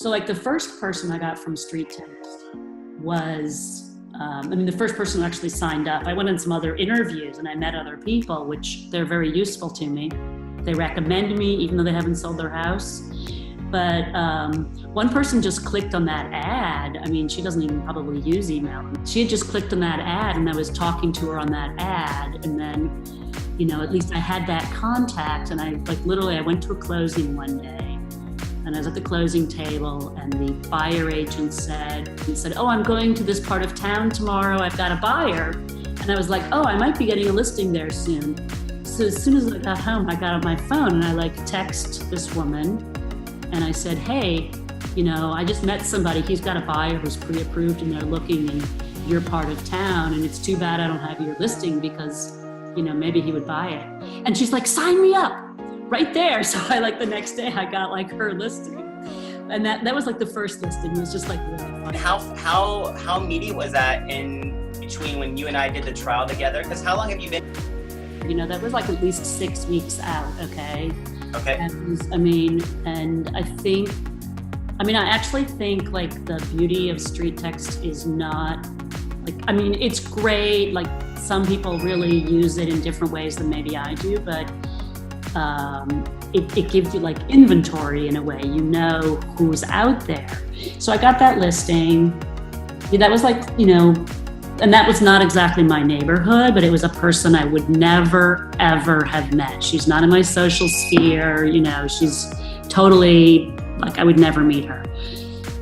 So like the first person I got from StreetText was, the first person who actually signed up. I went on some other interviews and I met other people, which they're very useful to me. They recommend me even though they haven't sold their house. But one person just clicked on that ad. I mean, she doesn't even probably use email. She had just clicked on that ad and I was talking to her on that ad. And then, at least I had that contact. And I went to a closing one day and I was at the closing table and the buyer agent said, oh, I'm going to this part of town tomorrow. I've got a buyer. And I was like, oh, I might be getting a listing there soon. So as soon as I got home, I got on my phone and I text this woman. And I said, hey, I just met somebody. He's got a buyer who's pre-approved and they're looking in your part of town. And it's too bad I don't have your listing because, maybe he would buy it. And she's like, sign me up right there. So the next day I got her listing. And that was the first listing. It was just really fun. How immediate was that in between when you and I did the trial together? Because how long have you been? That was at least 6 weeks out, okay? Okay. And I actually think the beauty of StreetText is not it's great. Some people really use it in different ways than maybe I do, but it gives you inventory in a way, who's out there. So I got that listing. That was and that was not exactly my neighborhood, but it was a person I would never, ever have met. She's not in my social sphere, she's totally, I would never meet her.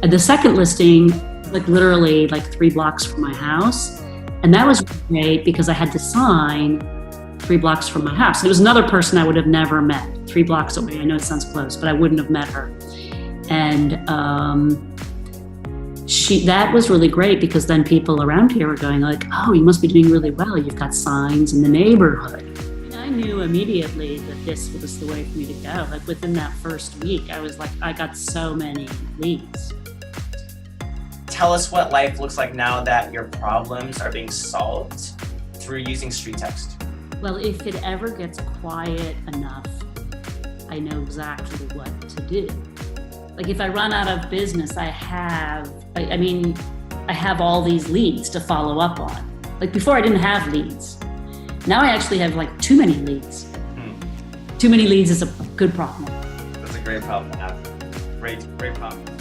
And the second listing, literally 3 blocks from my house. And that was great because I had to sign 3 blocks from my house. It was another person I would have never met, 3 blocks away. I know it sounds close, but I wouldn't have met her. And that was really great because then people around here were going oh, you must be doing really well. You've got signs in the neighborhood. I knew immediately that this was the way for me to go. Within that first week, I was I got so many leads. Tell us what life looks like now that your problems are being solved through using StreetText. Well, if it ever gets quiet enough, I know exactly what to do. If I run out of business, I have all these leads to follow up on. Before I didn't have leads. Now I actually have too many leads. Too many leads is a good problem. That's a great problem to have. Great problem.